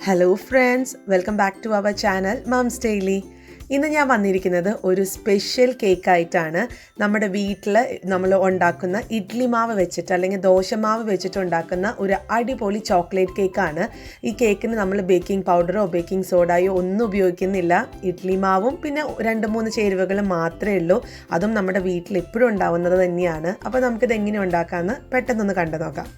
Hello friends, welcome back to our channel mums daily. ഇന്ന് ഞാൻ വന്നിരിക്കുന്നത് ഒരു സ്പെഷ്യൽ കേക്കായിട്ടാണ്. നമ്മുടെ വീട്ടിൽ നമ്മൾ ഉണ്ടാക്കുന്ന ഇഡ്ലി മാവ് വെച്ചിട്ട് അല്ലെങ്കിൽ ദോശമാവ് വെച്ചിട്ട് ഉണ്ടാക്കുന്ന ഒരു അടിപൊളി ചോക്ലേറ്റ് കേക്കാണ്. ഈ കേക്കിന് നമ്മൾ ബേക്കിംഗ് പൗഡറോ ബേക്കിംഗ് സോഡയോ ഒന്നും ഉപയോഗിക്കുന്നില്ല. ഇഡ്ലി മാവും പിന്നെ 2-3 ചേരുവകൾ മാത്രമേ ഉള്ളൂ. അതും നമ്മുടെ വീട്ടിൽ എപ്പോഴും ഉണ്ടാവുന്നത് തന്നെയാണ്. അപ്പോൾ നമുക്കിത് എങ്ങനെ ഉണ്ടാക്കാമെന്ന് പെട്ടെന്നൊന്ന് കണ്ടു നോക്കാം.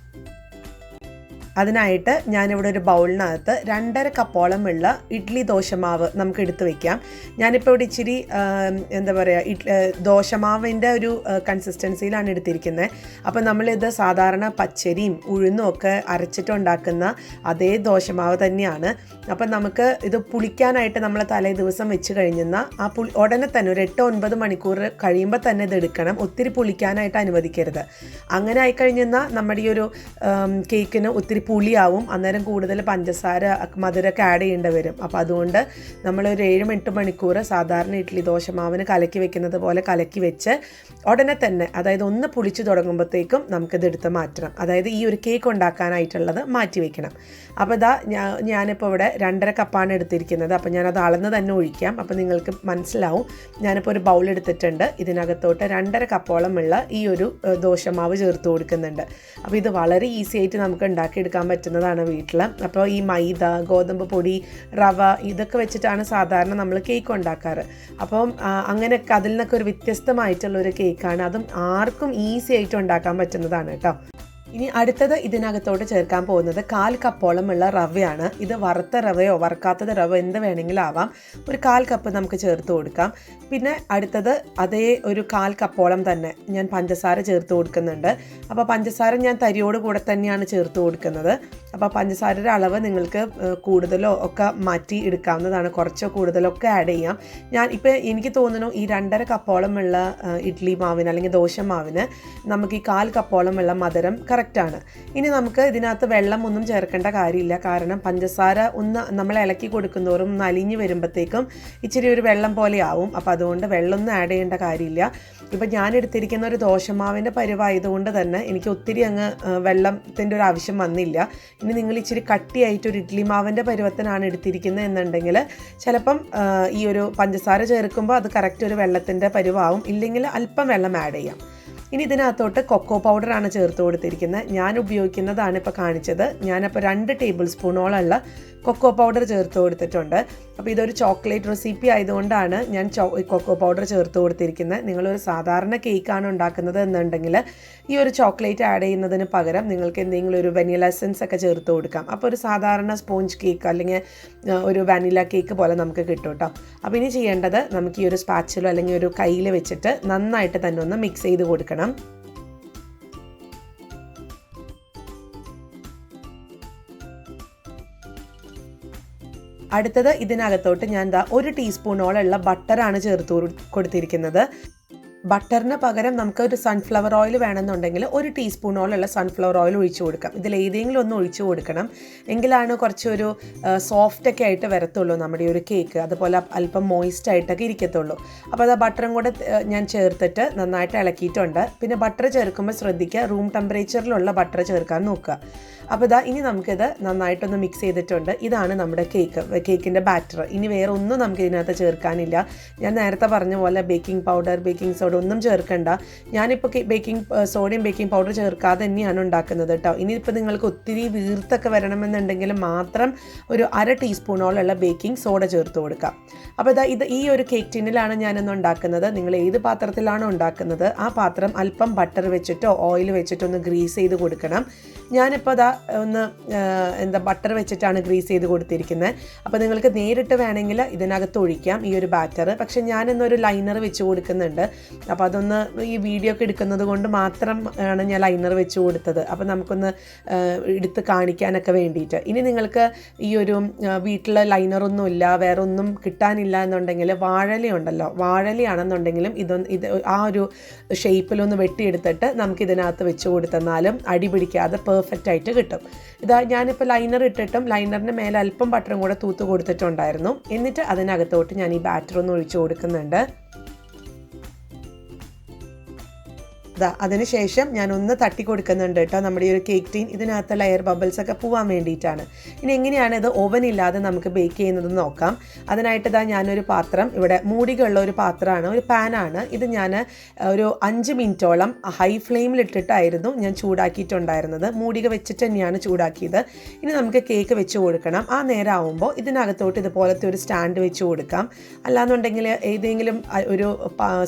അതിനായിട്ട് ഞാനിവിടെ ഒരു ബൗളിനകത്ത് 2.5 കപ്പോളമുള്ള ഇഡ്ലി ദോശമാവ് നമുക്ക് എടുത്ത് വയ്ക്കാം. ഞാനിപ്പോൾ ഇവിടെ ഇച്ചിരി എന്താ പറയുക ദോശമാവിൻ്റെ ഒരു കൺസിസ്റ്റൻസിയിലാണ് എടുത്തിരിക്കുന്നത്. അപ്പോൾ നമ്മളിത് സാധാരണ പച്ചരിയും ഉഴുന്നും ഒക്കെ അരച്ചിട്ടുണ്ടാക്കുന്ന അതേ ദോശമാവ് തന്നെയാണ്. അപ്പം നമുക്ക് ഇത് പുളിക്കാനായിട്ട് നമ്മൾ തലേ ദിവസം വെച്ച് കഴിഞ്ഞാൽ ഉടനെ തന്നെ ഒരു 8-9 മണിക്കൂർ കഴിയുമ്പോൾ തന്നെ ഇത് എടുക്കണം. ഒത്തിരി പുളിക്കാനായിട്ട് അനുവദിക്കരുത്. അങ്ങനെ ആയിക്കഴിഞ്ഞാൽ നമ്മുടെ ഈ ഒരു കേക്കിന് ഒത്തിരി പുളിയാവും. അന്നേരം കൂടുതൽ പഞ്ചസാര മധുരമൊക്കെ ആഡ് ചെയ്യേണ്ടി വരും. അപ്പോൾ അതുകൊണ്ട് നമ്മളൊരു 7-8 മണിക്കൂർ സാധാരണ ഇഡ്ഡലി ദോശമാവിന് കലക്കി വെക്കുന്നത് പോലെ കലക്കി വെച്ച് ഉടനെ തന്നെ, അതായത് ഒന്ന് പുളിച്ച് തുടങ്ങുമ്പോഴത്തേക്കും നമുക്കിത് എടുത്ത് മാറ്റണം. അതായത് ഈ ഒരു കേക്ക് ഉണ്ടാക്കാനായിട്ടുള്ളത് മാറ്റി വെക്കണം. അപ്പോൾ ഇതാ ഞാനിപ്പോൾ ഇവിടെ 2.5 കപ്പാണ് എടുത്തിരിക്കുന്നത്. അപ്പോൾ ഞാനത് അളന്ന് തന്നെ ഒഴിക്കാം. അപ്പോൾ നിങ്ങൾക്ക് മനസ്സിലാവും. ഞാനിപ്പോൾ ഒരു ബൗൾ എടുത്തിട്ടുണ്ട്. ഇതിനകത്തോട്ട് 2.5 കപ്പോളമുള്ള ഈ ഒരു ദോശമാവ് ചേർത്ത് കൊടുക്കുന്നുണ്ട്. അപ്പോൾ ഇത് വളരെ ഈസി ആയിട്ട് നമുക്ക് ഉണ്ടാക്കിയെടുക്കാൻ പറ്റുന്നതാണ് വീട്ടിൽ. അപ്പോൾ ഈ മൈദ, ഗോതമ്പ് പൊടി, റവ ഇതൊക്കെ വെച്ചിട്ടാണ് സാധാരണ നമ്മൾ കേക്ക് ഉണ്ടാക്കാറ്. അപ്പം അങ്ങനെയൊക്കെ അതിൽ നിന്നൊക്കെ ഒരു വ്യത്യസ്തമായിട്ടുള്ളൊരു കേക്കാണ്. അതും ആർക്കും ഈസി ആയിട്ട് ഉണ്ടാക്കാൻ പറ്റുന്നതാണ് കേട്ടോ. ഇനി അടുത്തത് ഇതിനകത്തോട്ട് ചേർക്കാൻ പോകുന്നത് 1/4 കപ്പോളമുള്ള റവയാണ്. ഇത് വറുത്ത റവയോ വറുക്കാത്തത് റവ എന്ത് വേണമെങ്കിലും ആവാം. ഒരു 1/4 കപ്പ് നമുക്ക് ചേർത്ത് കൊടുക്കാം. പിന്നെ അടുത്തത് അതേ ഒരു 1/4 കപ്പോളം തന്നെ ഞാൻ പഞ്ചസാര ചേർത്ത് കൊടുക്കുന്നുണ്ട്. അപ്പോൾ പഞ്ചസാര ഞാൻ തരിയോട് കൂടെ തന്നെയാണ് ചേർത്ത് കൊടുക്കുന്നത്. അപ്പോൾ പഞ്ചസാരയുടെ അളവ് നിങ്ങൾക്ക് കൂടുതലോ ഒക്കെ മാറ്റി എടുക്കാവുന്നതാണ്. കുറച്ചോ കൂടുതലോ ഒക്കെ ആഡ് ചെയ്യാം. എനിക്ക് തോന്നുന്നു ഈ 2.5 കപ്പോളമുള്ള ഇഡ്ലി മാവിന് അല്ലെങ്കിൽ ദോശമാവിന് നമുക്ക് ഈ 1/4 കപ്പോളമുള്ള മധുരം കറക്റ്റാണ്. ഇനി നമുക്ക് ഇതിനകത്ത് വെള്ളം ഒന്നും ചേർക്കേണ്ട കാര്യമില്ല. കാരണം പഞ്ചസാര ഒന്ന് നമ്മൾ ഇളക്കി കൊടുക്കുന്നതോറും നലിഞ്ഞ് വരുമ്പോഴത്തേക്കും ഇച്ചിരി ഒരു വെള്ളം പോലെ ആവും. അപ്പോൾ അതുകൊണ്ട് വെള്ളമൊന്നും ആഡ് ചെയ്യേണ്ട കാര്യമില്ല. ഇപ്പം ഞാൻ എടുത്തിരിക്കുന്ന ഒരു ദോശമാവിൻ്റെ പരിവായതുകൊണ്ട് തന്നെ എനിക്ക് ഒത്തിരി അങ്ങ് വെള്ളത്തിൻ്റെ ഒരു ആവശ്യം വന്നില്ല. ഇനി നിങ്ങൾ ഇച്ചിരി കട്ടിയായിട്ട് ഒരു ഇഡ്ലി മാവിൻ്റെ പരുവത്തിനാണ് എടുത്തിരിക്കുന്നത് എന്നുണ്ടെങ്കിൽ ചിലപ്പം ഈ ഒരു പഞ്ചസാര ചേർക്കുമ്പോൾ അത് കറക്റ്റ് ഒരു വെള്ളത്തിൻ്റെ പരുവാവും. ഇല്ലെങ്കിൽ അല്പം വെള്ളം ആഡ് ചെയ്യാം. ഇനി ഇതിനകത്തോട്ട് കൊക്കോ പൗഡറാണ് ചേർത്ത് കൊടുത്തിരിക്കുന്നത്. ഞാൻ ഉപയോഗിക്കുന്നതാണ് ഇപ്പോൾ കാണിച്ചത്. ഞാനപ്പോൾ 2 ടേബിൾ സ്പൂണോളമുള്ള കൊക്കോ പൗഡർ ചേർത്ത് കൊടുത്തിട്ടുണ്ട്. അപ്പോൾ ഇതൊരു ചോക്ലേറ്റ് റെസിപ്പി ആയതുകൊണ്ടാണ് ഞാൻ കൊക്കോ പൗഡർ ചേർത്ത് കൊടുത്തിരിക്കുന്നത്. നിങ്ങളൊരു സാധാരണ കേക്കാണ് ഉണ്ടാക്കുന്നത് എന്നുണ്ടെങ്കിൽ ഈ ഒരു ചോക്ലേറ്റ് ആഡ് ചെയ്യുന്നതിന് പകരം നിങ്ങൾക്ക് എന്തെങ്കിലും ഒരു വെനില എസൻസ് ഒക്കെ ചേർത്ത് കൊടുക്കാം. അപ്പോൾ ഒരു സാധാരണ സ്പോഞ്ച് കേക്ക് അല്ലെങ്കിൽ ഒരു വാനില കേക്ക് പോലെ നമുക്ക് കിട്ടും കേട്ടോ. അപ്പോൾ ഇനി ചെയ്യേണ്ടത് നമുക്ക് ഈ ഒരു സ്പാച്ചിലോ അല്ലെങ്കിൽ ഒരു കയ്യിൽ വെച്ചിട്ട് നന്നായിട്ട് തന്നെ ഒന്ന് മിക്സ് ചെയ്ത് കൊടുക്കണം. അടുത്തത് ഇതിനകത്തോട്ട് ഞാൻ 1 ടീസ്പൂണോളമുള്ള ബട്ടറാണ് ചേർത്ത് കൊടുത്തിരിക്കുന്നത്. ബട്ടറിന് പകരം നമുക്ക് ഒരു സൺഫ്ലവർ ഓയിൽ വേണമെന്നുണ്ടെങ്കിൽ 1 ടീസ്പൂണോളമുള്ള സൺഫ്ലവർ ഓയിൽ ഒഴിച്ചു കൊടുക്കാം. ഇതിൽ ഏതെങ്കിലും ഒന്ന് ഒഴിച്ചു കൊടുക്കണം. എങ്കിലാണ് കുറച്ചൊരു സോഫ്റ്റൊക്കെ ആയിട്ട് വരത്തുള്ളൂ നമ്മുടെ ഈ ഒരു കേക്ക്. അതുപോലെ അല്പം മോയിസ്റ്റ് ആയിട്ടൊക്കെ ഇരിക്കത്തുള്ളൂ. അപ്പോൾ അത് ബട്ടറും കൂടെ ഞാൻ ചേർത്തിട്ട് നന്നായിട്ട് ഇളക്കിയിട്ടുണ്ട്. പിന്നെ ബട്ടർ ചേർക്കുമ്പോൾ ശ്രദ്ധിക്കുക, റൂം ടെമ്പറേച്ചറിലുള്ള ബട്ടർ ചേർക്കാൻ നോക്കുക. അപ്പോൾ ഇനി നമുക്കിത് നന്നായിട്ടൊന്ന് മിക്സ് ചെയ്തിട്ടുണ്ട്. ഇതാണ് നമ്മുടെ കേക്കിൻ്റെ ബാറ്റർ. ഇനി വേറെ ഒന്നും നമുക്ക് ഇതിനകത്ത് ചേർക്കാനില്ല. ഞാൻ നേരത്തെ പറഞ്ഞ പോലെ ബേക്കിംഗ് പൗഡർ, ബേക്കിംഗ് സോഡ ഒന്നും ചേർക്കണ്ട. ഞാനിപ്പോൾ ബേക്കിംഗ് സോഡയും ബേക്കിംഗ് പൗഡർ ചേർക്കാതെ തന്നെയാണ് ഉണ്ടാക്കുന്നത് കേട്ടോ. ഇനിയിപ്പോൾ നിങ്ങൾക്ക് ഒത്തിരി വീർത്തൊക്കെ വരണമെന്നുണ്ടെങ്കിൽ മാത്രം ഒരു 1/2 ടീസ്പൂണോളമുള്ള ബേക്കിംഗ് സോഡ ചേർത്ത് കൊടുക്കാം. അപ്പോൾ ഈ ഒരു കേക്ക് ടിന്നിലാണ് ഞാനൊന്ന് ഉണ്ടാക്കുന്നത്. നിങ്ങൾ ഏത് പാത്രത്തിലാണോ ഉണ്ടാക്കുന്നത് ആ പാത്രം അല്പം ബട്ടർ വെച്ചിട്ടോ ഓയിൽ വെച്ചിട്ടോ ഒന്ന് ഗ്രീസ് ചെയ്ത് കൊടുക്കണം. ഞാനിപ്പോൾ ബട്ടർ വെച്ചിട്ടാണ് ഗ്രീസ് ചെയ്ത് കൊടുത്തിരിക്കുന്നത്. അപ്പോൾ നിങ്ങൾക്ക് നേരിട്ട് വേണമെങ്കിൽ ഇതിനകത്ത് ഒഴിക്കാം ഈ ഒരു ബാറ്റർ. പക്ഷേ ഞാനിന്നൊരു ലൈനർ വെച്ച് കൊടുക്കുന്നുണ്ട്. അപ്പോൾ അതൊന്ന് ഈ വീഡിയോ ഒക്കെ എടുക്കുന്നത് കൊണ്ട് മാത്രം ആണ് ഞാൻ ലൈനർ വെച്ച് കൊടുത്തത്. അപ്പോൾ നമുക്കൊന്ന് എടുത്ത് കാണിക്കാനൊക്കെ വേണ്ടിയിട്ട്. ഇനി നിങ്ങൾക്ക് ഈ ഒരു വീട്ടിൽ ലൈനറൊന്നുമില്ല, വേറെ ഒന്നും കിട്ടാനില്ല എന്നുണ്ടെങ്കിൽ വാഴലയുണ്ടല്ലോ, വാഴലയാണെന്നുണ്ടെങ്കിലും ഇത് ആ ഒരു ഷേപ്പിലൊന്ന് വെട്ടിയെടുത്തിട്ട് നമുക്കിതിനകത്ത് വെച്ച് കൊടുത്തെന്നാലും അടി പിടിക്കാതെ പെർഫെക്റ്റ് ആയിട്ട് കിട്ടും. ഞാനിപ്പോൾ ലൈനർ ഇട്ടിട്ടും ലൈനറിൻ്റെ മേലെ അല്പം ബട്ടറും കൂടെ തൂത്ത് കൊടുത്തിട്ടുണ്ടായിരുന്നു. എന്നിട്ട് അതിനകത്തോട്ട് ഞാൻ ഈ ബാറ്റർ ഒന്ന് ഒഴിച്ചു കൊടുക്കുന്നുണ്ട്. അതിനുശേഷം ഞാനൊന്ന് തട്ടി കൊടുക്കുന്നുണ്ട് കേട്ടോ നമ്മുടെ ഈ ഒരു കേക്ക് ടീൻ. ഇതിനകത്തുള്ള എയർ ബബിൾസ് ഒക്കെ പോകാൻ വേണ്ടിയിട്ടാണ്. ഇനി എങ്ങനെയാണ് ഇത് ഓവൻ ഇല്ലാതെ നമുക്ക് ബേക്ക് ചെയ്യുന്നതെന്ന് നോക്കാം. അതിനായിട്ട് ഞാനൊരു പാത്രം, ഇവിടെ മൂടികളുള്ള ഒരു പാത്രമാണ്, ഒരു പാനാണ് ഇത്. ഞാൻ ഒരു 5 മിനിറ്റോളം ഹൈ ഫ്ലെയിമിലിട്ടിട്ടായിരുന്നു ഞാൻ ചൂടാക്കിയിട്ടുണ്ടായിരുന്നത്. മൂടിക വെച്ചിട്ട് തന്നെയാണ് ചൂടാക്കിയത്. ഇനി നമുക്ക് കേക്ക് വെച്ച് കൊടുക്കണം. ആ നേരം ആവുമ്പോൾ ഇതിനകത്തോട്ട് ഇതുപോലത്തെ ഒരു സ്റ്റാൻഡ് വെച്ച് കൊടുക്കാം. അല്ലാന്നുണ്ടെങ്കിൽ ഏതെങ്കിലും ഒരു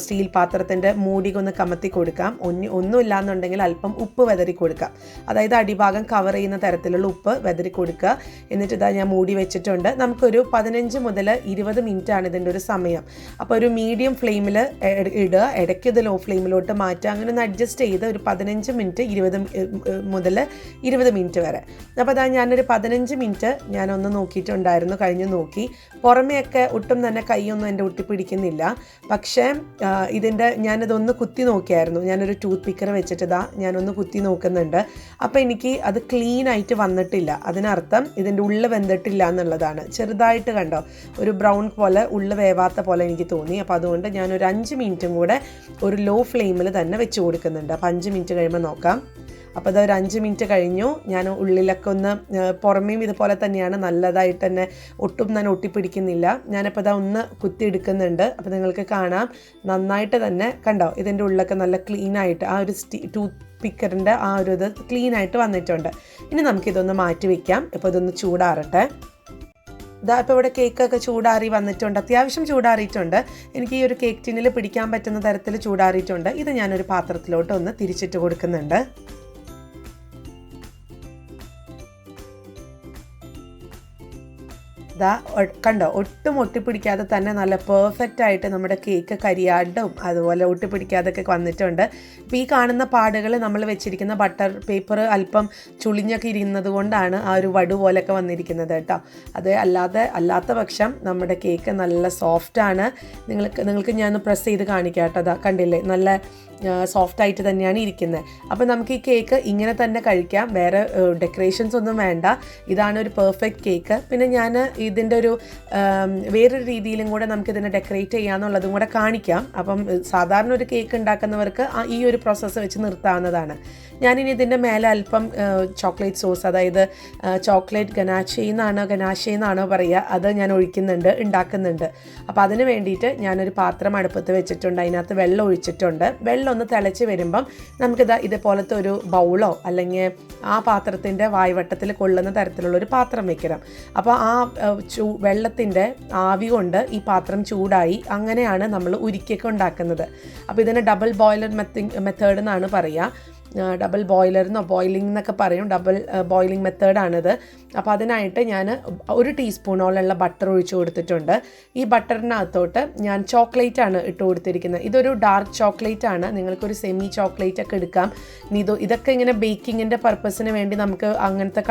സ്റ്റീൽ പാത്രത്തിൻ്റെ മൂടിക ഒന്ന് കമത്തി കൊടുക്കാം. ഒന്നുമില്ല എന്നുണ്ടെങ്കിൽ അല്പം ഉപ്പ് വെതറി കൊടുക്കാം. അതായത് അടിഭാഗം കവർ ചെയ്യുന്ന തരത്തിലുള്ള ഉപ്പ് വെതറി കൊടുക്കുക. എന്നിട്ട് ഞാൻ മൂടി വെച്ചിട്ടുണ്ട്. നമുക്കൊരു 15 മുതൽ 20 മിനിറ്റാണ് ഇതിൻ്റെ ഒരു സമയം. അപ്പോൾ ഒരു മീഡിയം ഫ്ലെയിമിൽ ഇടുക, ഇടയ്ക്ക് ഇത് ലോ ഫ്ലെയിമിലോട്ട് മാറ്റുക. അങ്ങനെ ഒന്ന് അഡ്ജസ്റ്റ് ചെയ്ത് ഒരു 15 മിനിറ്റ് 20 മുതൽ 20 മിനിറ്റ് വരെ. അപ്പോൾ ഞാനൊരു 15 മിനിറ്റ് ഞാനൊന്ന് നോക്കിയിട്ടുണ്ടായിരുന്നു, കഴിഞ്ഞ് നോക്കി. പുറമെയൊക്കെ ഒട്ടും തന്നെ കൈയൊന്നും എൻ്റെ ഒട്ടിപ്പിടിക്കുന്നില്ല. പക്ഷേ ഞാനിതൊന്ന് കുത്തി നോക്കിയായിരുന്നു. ഞാനൊരു ടൂത്ത് പിക്കർ വെച്ചിട്ട് ഞാനൊന്ന് കുത്തി നോക്കുന്നുണ്ട്. അപ്പോൾ എനിക്ക് അത് ക്ലീൻ ആയിട്ട് വന്നിട്ടില്ല. അതിനർത്ഥം ഇതിൻ്റെ ഉള്ളിൽ വെന്തിട്ടില്ല എന്നുള്ളതാണ്. ചെറുതായിട്ട് കണ്ടോ, ഒരു ബ്രൗൺ പോലെ, ഉള്ളിൽ വേവാത്ത പോലെ എനിക്ക് തോന്നി. അപ്പോൾ അതുകൊണ്ട് ഞാനൊരു 5 മിനിറ്റും കൂടെ ഒരു ലോ ഫ്ലെയിമിൽ തന്നെ വെച്ച് കൊടുക്കുന്നുണ്ട്. അപ്പോൾ 5 മിനിറ്റ് കഴിയുമ്പോൾ നോക്കാം. അപ്പോൾ ഒരു 5 മിനിറ്റ് കഴിഞ്ഞു. ഞാൻ ഉള്ളിലൊക്കെ ഒന്ന്, പുറമേയും ഇതുപോലെ തന്നെയാണ്, നല്ലതായിട്ട് തന്നെ ഒട്ടും തന്നെ ഒട്ടിപ്പിടിക്കുന്നില്ല. ഞാനിപ്പോൾ ഒന്ന് കുത്തിയെടുക്കുന്നുണ്ട്. അപ്പോൾ നിങ്ങൾക്ക് കാണാം നന്നായിട്ട് തന്നെ കണ്ടോ, ഇതിൻ്റെ ഉള്ളിലൊക്കെ നല്ല ക്ലീനായിട്ട് ആ ഒരു ടൂത്ത് പിക്കറിൻ്റെ ആ ഒരു ഇത് ക്ലീനായിട്ട് വന്നിട്ടുണ്ട്. ഇനി നമുക്കിതൊന്ന് മാറ്റി വയ്ക്കാം. ഇപ്പോൾ ഇതൊന്ന് ചൂടാറട്ടെ. ഇപ്പോൾ ഇവിടെ കേക്കൊക്കെ ചൂടാറി വന്നിട്ടുണ്ട്, അത്യാവശ്യം ചൂടാറിയിട്ടുണ്ട്. എനിക്ക് ഈ ഒരു കേക്ക് ടിന്നിൽ പിടിക്കാൻ പറ്റുന്ന തരത്തിൽ ചൂടാറിയിട്ടുണ്ട്. ഇത് ഞാനൊരു പാത്രത്തിലോട്ട് ഒന്ന് തിരിച്ചിട്ട് കൊടുക്കുന്നുണ്ട്. കണ്ടോ, ഒട്ടും ഒട്ടിപ്പിടിക്കാതെ തന്നെ നല്ല പെർഫെക്റ്റ് ആയിട്ട് നമ്മുടെ കേക്ക് കരിയാണ്ടും അതുപോലെ ഒട്ടിപ്പിടിക്കാതൊക്കെ വന്നിട്ടുണ്ട്. ഇപ്പോൾ ഈ കാണുന്ന പാടുകൾ നമ്മൾ വെച്ചിരിക്കുന്ന ബട്ടർ പേപ്പർ അല്പം ചുളിഞ്ഞൊക്കെ ഇരുന്നത് കൊണ്ടാണ് ആ ഒരു വടു പോലെയൊക്കെ വന്നിരിക്കുന്നത് കേട്ടോ. അത് അല്ലാത്ത പക്ഷം നമ്മുടെ കേക്ക് നല്ല സോഫ്റ്റാണ്. നിങ്ങൾക്ക് ഞാൻ പ്രസ് ചെയ്ത് കാണിക്കാം കേട്ടോ. കണ്ടില്ലേ, നല്ല സോഫ്റ്റായിട്ട് തന്നെയാണ് ഇരിക്കുന്നത്. അപ്പോൾ നമുക്ക് ഈ കേക്ക് ഇങ്ങനെ തന്നെ കഴിക്കാം, വേറെ ഡെക്കറേഷൻസ് ഒന്നും വേണ്ട. ഇതാണ് ഒരു പെർഫെക്റ്റ് കേക്ക്. പിന്നെ ഞാൻ ഇതിൻ്റെ ഒരു വേറൊരു രീതിയിലും കൂടെ നമുക്കിതിനെ ഡെക്കറേറ്റ് ചെയ്യാമെന്നുള്ളതും കൂടെ കാണിക്കാം. അപ്പം സാധാരണ ഒരു കേക്ക് ഉണ്ടാക്കുന്നവർക്ക് ഈ ഒരു പ്രോസസ്സ് വെച്ച് നിർത്താവുന്നതാണ്. ഞാനിനി ഇതിൻ്റെ മേലെ അല്പം ചോക്ലേറ്റ് സോസ്, അതായത് ചോക്ലേറ്റ് ഗനാഷെ എന്നാണോ പറയുക, അത് ഞാൻ ഉണ്ടാക്കുന്നുണ്ട്. അപ്പോൾ അതിന് വേണ്ടിയിട്ട് ഞാനൊരു പാത്രം അടുപ്പത്ത് വെച്ചിട്ടുണ്ട്. അതിനകത്ത് വെള്ളം ഒഴിച്ചിട്ടുണ്ട്. വെള്ളം ഒന്ന് തിളച്ച് വരുമ്പം നമുക്കിത് ഇതുപോലത്തെ ഒരു ബൗളോ അല്ലെങ്കിൽ ആ പാത്രത്തിൻ്റെ വായ്വട്ടത്തിൽ കൊള്ളുന്ന തരത്തിലുള്ളൊരു പാത്രം വെക്കണം. അപ്പോൾ ആ വെള്ളത്തിൻ്റെ ആവി കൊണ്ട് ഈ പാത്രം ചൂടായി. അങ്ങനെയാണ് നമ്മൾ ഉരുക്കിയൊക്കെ ഉണ്ടാക്കുന്നത്. അപ്പോൾ ഇതിന് ഡബിൾ ബോയിലർ മെത്തേഡ് എന്നാണ് പറയുക. ഡബിൾ ബോയിലറിന്നോ ബോയിലിംഗ് എന്നൊക്കെ പറയും. ഡബിൾ ബോയിലിംഗ് മെത്തേഡാണിത്. അപ്പോൾ അതിനായിട്ട് ഞാൻ 1 ടീസ്പൂണോളമുള്ള ബട്ടർ ഒഴിച്ച് കൊടുത്തിട്ടുണ്ട്. ഈ ബട്ടറിനകത്തോട്ട് ഞാൻ ചോക്ലേറ്റാണ് ഇട്ട് കൊടുത്തിരിക്കുന്നത്. ഇതൊരു ഡാർക്ക് ചോക്ലേറ്റ് ആണ്. നിങ്ങൾക്കൊരു സെമി ചോക്ലേറ്റ് ഒക്കെ എടുക്കാം. ഇതൊക്കെ ഇങ്ങനെ ബേക്കിങ്ങിൻ്റെ പർപ്പസിന് വേണ്ടി നമുക്ക് അങ്ങനത്തെ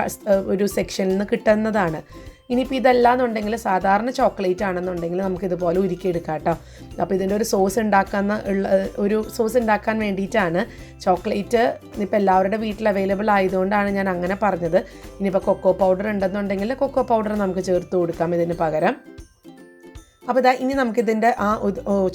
ഒരു സെക്ഷനിൽ നിന്ന് കിട്ടുന്നതാണ്. ഇനിയിപ്പോൾ ഇതല്ലാന്നുണ്ടെങ്കിൽ സാധാരണ ചോക്ലേറ്റ് ആണെന്നുണ്ടെങ്കിൽ നമുക്കിതുപോലെ ഉരുക്കിയെടുക്കാം കേട്ടോ. അപ്പോൾ ഇതിൻ്റെ ഒരു സോസ് ഉണ്ടാക്കാൻ വേണ്ടിയിട്ടാണ്. ചോക്ലേറ്റ് ഇപ്പോൾ എല്ലാവരുടെ വീട്ടിൽ അവൈലബിൾ ആയതുകൊണ്ടാണ് ഞാൻ അങ്ങനെ പറഞ്ഞത്. ഇനിയിപ്പോൾ കൊക്കോ പൗഡർ ഉണ്ടെന്നുണ്ടെങ്കിൽ കൊക്കോ പൗഡർ നമുക്ക് ചേർത്ത് കൊടുക്കാം ഇതിന് പകരം. അപ്പോൾ ഇനി നമുക്കിതിൻ്റെ ആ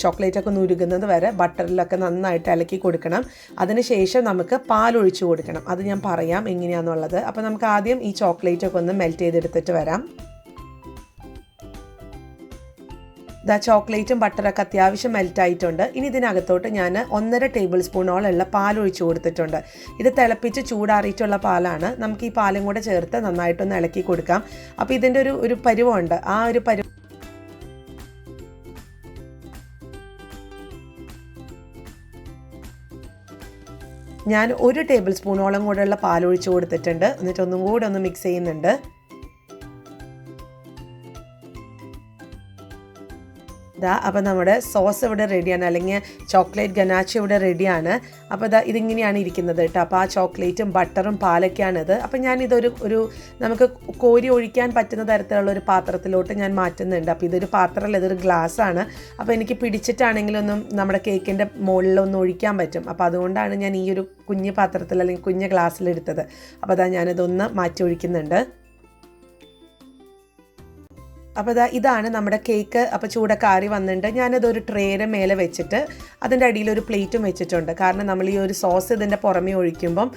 ചോക്ലേറ്റൊക്കെ ഒന്ന് ഉരുകുന്നത് വരെ ബട്ടറിലൊക്കെ നന്നായിട്ട് ഇളക്കി കൊടുക്കണം. അതിനുശേഷം നമുക്ക് പാലൊഴിച്ച് കൊടുക്കണം. അത് ഞാൻ പറയാം എങ്ങനെയാണെന്നുള്ളത്. അപ്പോൾ നമുക്ക് ആദ്യം ഈ ചോക്ലേറ്റൊക്കെ ഒന്ന് മെൽറ്റ് ചെയ്തെടുത്തിട്ട് വരാം. ചോക്ലേറ്റും ബട്ടറൊക്കെ അത്യാവശ്യം മെൽറ്റായിട്ടുണ്ട്. ഇനി ഇതിനകത്തോട്ട് ഞാൻ 1.5 ടേബിൾ സ്പൂണോളമുള്ള പാലൊഴിച്ച് കൊടുത്തിട്ടുണ്ട്. ഇത് തിളപ്പിച്ച് ചൂടാറിയിട്ടുള്ള പാലാണ്. നമുക്ക് ഈ പാലും കൂടെ ചേർത്ത് നന്നായിട്ടൊന്ന് ഇളക്കി കൊടുക്കാം. അപ്പോൾ ഇതിൻ്റെ ഒരു പരുവമുണ്ട്. ആ ഒരു ഞാൻ 1 ടേബിൾ സ്പൂണോളം കൂടെയുള്ള പാലൊഴിച്ച് കൊടുത്തിട്ടുണ്ട്. എന്നിട്ട് ഒന്നും കൂടെ ഒന്ന് മിക്സ് ചെയ്യുന്നുണ്ട്. അപ്പോൾ നമ്മുടെ സോസ് ഇവിടെ റെഡിയാണ്, അല്ലെങ്കിൽ ചോക്ലേറ്റ് ഗനാച്ച് ഇവിടെ റെഡിയാണ്. അപ്പോൾ ഇതിങ്ങനെയാണ് ഇരിക്കുന്നത് കേട്ടോ. അപ്പോൾ ആ ചോക്ലേറ്റും ബട്ടറും പാലൊക്കെയാണിത്. അപ്പോൾ ഞാനിതൊരു നമുക്ക് കോരി ഒഴിക്കാൻ പറ്റുന്ന തരത്തിലുള്ള ഒരു പാത്രത്തിലോട്ട് ഞാൻ മാറ്റുന്നുണ്ട്. അപ്പോൾ ഇതൊരു പാത്രമല്ല, ഇതൊരു ഗ്ലാസ്സാണ്. അപ്പോൾ എനിക്ക് പിടിച്ചിട്ടാണെങ്കിലൊന്നും നമ്മുടെ കേക്കിൻ്റെ മുകളിലൊന്നും ഒഴിക്കാൻ പറ്റും. അപ്പോൾ അതുകൊണ്ടാണ് ഞാൻ ഈ ഒരു കുഞ്ഞ് പാത്രത്തിൽ അല്ലെങ്കിൽ കുഞ്ഞ് ഗ്ലാസ്സിലെടുത്തത്. അപ്പോൾ ഞാനിതൊന്ന് മാറ്റി ഒഴിക്കുന്നുണ്ട്. അപ്പോൾ ഇതാണ് നമ്മുടെ കേക്ക്. അപ്പോൾ ചൂടൊക്കെ ആറി വന്നിട്ടുണ്ട്. ഞാനതൊരു ട്രേയുടെ മേലെ വെച്ചിട്ട് അതിൻ്റെ അടിയിൽ ഒരു പ്ലേറ്റും വെച്ചിട്ടുണ്ട്. കാരണം നമ്മൾ ഈ ഒരു സോസ് ഇതിൻ്റെ പുറമെ ഒഴിക്കുമ്പം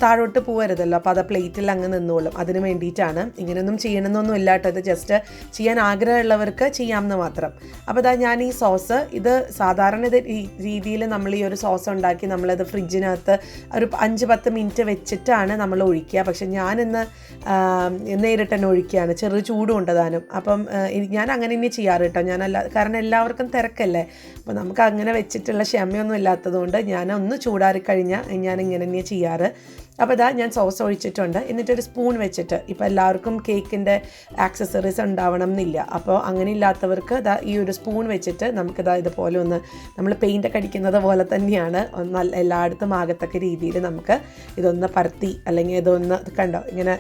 താഴോട്ട് പോകരുതല്ലോ, അപ്പോൾ അത് പ്ലേറ്റിൽ അങ്ങ് നിന്നോളും. അതിന് വേണ്ടിയിട്ടാണ്. ഇങ്ങനെയൊന്നും ചെയ്യണമെന്നൊന്നും ഇല്ലാട്ടോ, ഇത് ജസ്റ്റ് ചെയ്യാൻ ആഗ്രഹമുള്ളവർക്ക് ചെയ്യാമെന്ന് മാത്രം. അപ്പോൾ ഞാൻ ഈ സോസ് ഇത് സാധാരണ രീതിയിൽ നമ്മൾ ഈ ഒരു സോസ് ഉണ്ടാക്കി നമ്മളത് ഫ്രിഡ്ജിനകത്ത് ഒരു 5-10 മിനിറ്റ് വെച്ചിട്ടാണ് നമ്മൾ ഒഴിക്കുക. പക്ഷെ ഞാനിന്ന് നേരിട്ട് തന്നെ ഒഴിക്കുകയാണ്. ചെറു ചൂടും ഉണ്ട് താനും. അപ്പം ഞാൻ അങ്ങനെ തന്നെ ചെയ്യാറ് കേട്ടോ. കാരണം എല്ലാവർക്കും തിരക്കല്ലേ, അപ്പോൾ നമുക്ക് അങ്ങനെ വെച്ചിട്ടുള്ള ക്ഷമയൊന്നും ഇല്ലാത്തതുകൊണ്ട് ഞാൻ ഒന്ന് ചൂടാറിക്കഴിഞ്ഞാൽ ഞാൻ ഇങ്ങനെ തന്നെ ചെയ്യാറ്. അപ്പോൾ ഞാൻ സോസ് ഒഴിച്ചിട്ടുണ്ട്. എന്നിട്ടൊരു സ്പൂൺ വെച്ചിട്ട്, ഇപ്പോൾ എല്ലാവർക്കും കേക്കിൻ്റെ ആക്സസറീസ് ഉണ്ടാവണം എന്നില്ല. അപ്പോൾ അങ്ങനെ ഇല്ലാത്തവർക്ക് ഈ ഒരു സ്പൂൺ വെച്ചിട്ട് നമുക്കിതാ ഇതുപോലെ ഒന്ന് നമ്മൾ പെയിൻ്റൊക്കെ അടിക്കുന്നത് പോലെ തന്നെയാണ് എല്ലായിടത്തും ആകത്തക്ക രീതിയിൽ നമുക്ക് ഇതൊന്ന് പരത്തി അല്ലെങ്കിൽ ഇതൊന്ന് കണ്ടോ ഇങ്ങനെ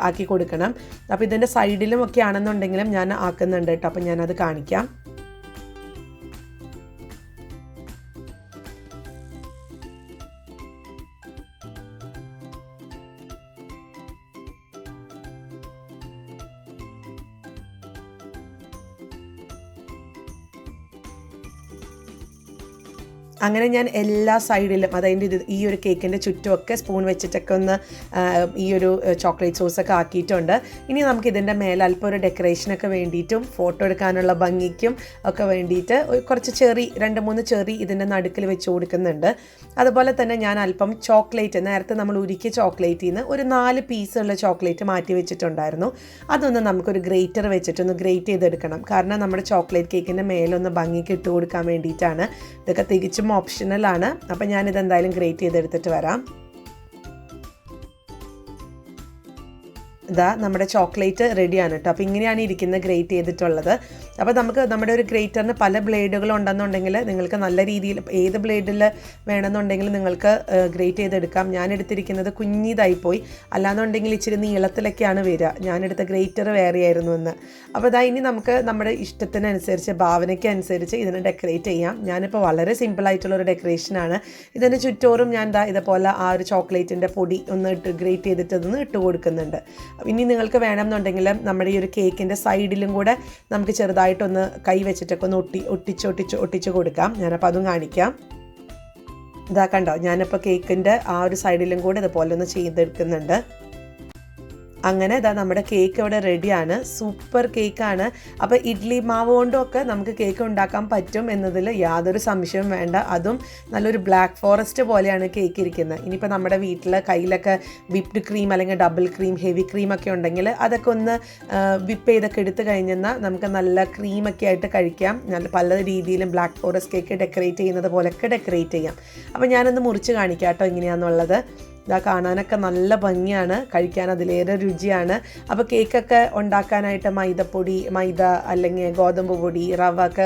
ആക്കി കൊടുക്കണം. അപ്പോൾ ഇതിൻ്റെ സൈഡിലും ഒക്കെ ആണെന്നുണ്ടെങ്കിലും ഞാൻ ആക്കുന്നുണ്ട് കേട്ടോ. അപ്പോൾ ഞാനത് കാണിക്കാം. അങ്ങനെ ഞാൻ എല്ലാ സൈഡിലും അതായത് ഈ ഒരു കേക്കിൻ്റെ ചുറ്റുമൊക്കെ സ്പൂൺ വെച്ചിട്ടൊക്കെ ഒന്ന് ഈ ഒരു ചോക്ലേറ്റ് സോസൊക്കെ ആക്കിയിട്ടുണ്ട്. ഇനി നമുക്ക് ഇതിൻ്റെ മേലെ അല്പം ഒരു ഡെക്കറേഷനൊക്കെ വേണ്ടിയിട്ടും ഫോട്ടോ എടുക്കാനുള്ള ഭംഗിക്കും ഒക്കെ വേണ്ടിയിട്ട് കുറച്ച് 2-3 ചെറി ഇതിൻ്റെ നടുക്കിൽ വെച്ച് കൊടുക്കുന്നുണ്ട്. അതുപോലെ തന്നെ ഞാൻ അല്പം ചോക്ലേറ്റ്, നേരത്തെ നമ്മൾ ഉരുക്കിയ ചോക്ലേറ്റിൽ നിന്ന് ഒരു 4 പീസുള്ള ചോക്ലേറ്റ് മാറ്റി വെച്ചിട്ടുണ്ടായിരുന്നു. അതൊന്ന് നമുക്കൊരു ഗ്രേറ്റർ വെച്ചിട്ടൊന്ന് ഗ്രേറ്റ് ചെയ്തെടുക്കണം. കാരണം നമ്മുടെ ചോക്ലേറ്റ് കേക്കിൻ്റെ മേലൊന്ന് ഭംഗിക്ക് ഇട്ട് കൊടുക്കാൻ വേണ്ടിയിട്ടാണ്. ഇതൊക്കെ തികച്ചും ഓപ്ഷണലാണ്. അപ്പം ഞാനിതെന്തായാലും ഗ്രേറ്റ് ചെയ്തെടുത്തിട്ട് വരാം. നമ്മുടെ ചോക്ലേറ്റ് റെഡിയാണ് കേട്ടോ. അപ്പോൾ ഇങ്ങനെയാണ് ഇരിക്കുന്നത് ഗ്രേറ്റ് ചെയ്തിട്ടുള്ളത്. അപ്പോൾ നമുക്ക് നമ്മുടെ ഒരു ഗ്രേറ്ററിന് പല ബ്ലേഡുകൾ ഉണ്ടെന്നുണ്ടെങ്കിൽ നിങ്ങൾക്ക് നല്ല രീതിയിൽ ഏത് ബ്ലേഡിൽ വേണമെന്നുണ്ടെങ്കിൽ നിങ്ങൾക്ക് ഗ്രേറ്റ് ചെയ്തെടുക്കാം. ഞാൻ എടുത്തിരിക്കുന്നത് കുഞ്ഞിതായിപ്പോയി, അല്ലാന്നുണ്ടെങ്കിൽ ഇച്ചിരി നീളത്തിലൊക്കെയാണ് വരിക. ഞാനെടുത്ത ഗ്രേറ്റർ വേറെയായിരുന്നു എന്ന്. അപ്പോൾ ഇനി നമുക്ക് നമ്മുടെ ഇഷ്ടത്തിനനുസരിച്ച് ഭാവനയ്ക്ക് അനുസരിച്ച് ഇതിനെ ഡെക്കറേറ്റ് ചെയ്യാം. ഞാനിപ്പോൾ വളരെ സിമ്പിളായിട്ടുള്ളൊരു ഡെക്കറേഷനാണ്. ഇതിന് ചുറ്റോറും ഞാൻ ഇതുപോലെ ആ ഒരു ചോക്ലേറ്റിൻ്റെ പൊടി ഒന്ന് ഗ്രേറ്റ് ചെയ്തിട്ട് അതൊന്ന് ഇട്ട് കൊടുക്കുന്നുണ്ട്. ഇനി നിങ്ങൾക്ക് വേണമെന്നുണ്ടെങ്കിൽ നമ്മുടെ ഈ ഒരു കേക്കിൻ്റെ സൈഡിലും കൂടെ നമുക്ക് ചെറുതായിട്ടൊന്ന് കൈ വെച്ചിട്ടൊക്കെ ഒന്ന് ഒട്ടിച്ച് കൊടുക്കാം. ഞാനപ്പോൾ അതും കാണിക്കാം. കണ്ടോ, ഞാനിപ്പോൾ കേക്കിൻ്റെ ആ ഒരു സൈഡിലും കൂടെ ഇതുപോലെ ഒന്ന് ചെയ്തെടുക്കുന്നുണ്ട്. അങ്ങനെ നമ്മുടെ കേക്ക് ഇവിടെ റെഡിയാണ്. സൂപ്പർ കേക്കാണ്. അപ്പോൾ ഇഡ്ലി മാവ് കൊണ്ടുമൊക്കെ നമുക്ക് കേക്ക് ഉണ്ടാക്കാൻ പറ്റും എന്നതിൽ യാതൊരു സംശയവും വേണ്ട. അതും നല്ലൊരു ബ്ലാക്ക് ഫോറസ്റ്റ് പോലെയാണ് കേക്ക് ഇരിക്കുന്നത്. ഇനിയിപ്പോൾ നമ്മുടെ വീട്ടിൽ കയ്യിലൊക്കെ വിപ്ഡ് ക്രീം അല്ലെങ്കിൽ ഡബിൾ ക്രീം, ഹെവി ക്രീമൊക്കെ ഉണ്ടെങ്കിൽ അതൊക്കെ ഒന്ന് വിപ്പ് ചെയ്തൊക്കെ എടുത്ത് കഴിഞ്ഞെന്നാൽ നമുക്ക് നല്ല ക്രീമൊക്കെ ആയിട്ട് കഴിക്കാം. നല്ല പല രീതിയിലും ബ്ലാക്ക് ഫോറസ്റ്റ് കേക്ക് ഡെക്കറേറ്റ് ചെയ്യുന്നത് പോലെയൊക്കെ ഡെക്കറേറ്റ് ചെയ്യാം. അപ്പോൾ ഞാനൊന്ന് മുറിച്ച് കാണിക്കാം കേട്ടോ എങ്ങനെയാണെന്നുള്ളത്. കാണാനൊക്കെ നല്ല ഭംഗിയാണ്, കഴിക്കാൻ അതിലേറെ രുചിയാണ്. അപ്പോൾ കേക്കൊക്കെ ഉണ്ടാക്കാനായിട്ട് മൈദ അല്ലെങ്കിൽ ഗോതമ്പ് പൊടി, റവ ഒക്കെ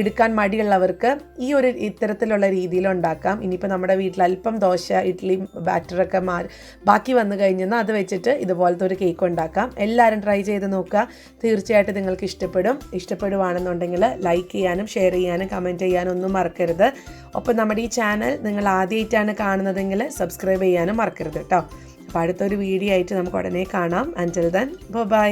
എടുക്കാൻ മടിയുള്ളവർക്ക് ഈ ഒരു ഇത്തരത്തിലുള്ള രീതിയിൽ ഉണ്ടാക്കാം. ഇനിയിപ്പോൾ നമ്മുടെ വീട്ടിൽ അല്പം ദോശ, ഇഡ്ഡലി ബാറ്ററൊക്കെ ബാക്കി വന്നു കഴിഞ്ഞാൽ അത് വെച്ചിട്ട് ഇതുപോലത്തെ ഒരു കേക്ക് ഉണ്ടാക്കാം. എല്ലാവരും ട്രൈ ചെയ്ത് നോക്കുക. തീർച്ചയായിട്ടും നിങ്ങൾക്ക് ഇഷ്ടപ്പെടുവാണെന്നുണ്ടെങ്കിൽ ലൈക്ക് ചെയ്യാനും ഷെയർ ചെയ്യാനും കമൻറ്റ് ചെയ്യാനും ഒന്നും മറക്കരുത്. ഒപ്പം നമ്മുടെ ഈ ചാനൽ നിങ്ങൾ ആദ്യമായിട്ടാണ് കാണുന്നതെങ്കിൽ സബ്സ്ക്രൈബ് ചെയ്യാനും മറക്കരുത് കേട്ടോ. അപ്പോൾ അടുത്തൊരു വീഡിയോ ആയിട്ട് നമുക്ക് ഉടനെ കാണാം. അൻറ്റിൽ ദെൻ ബൈ.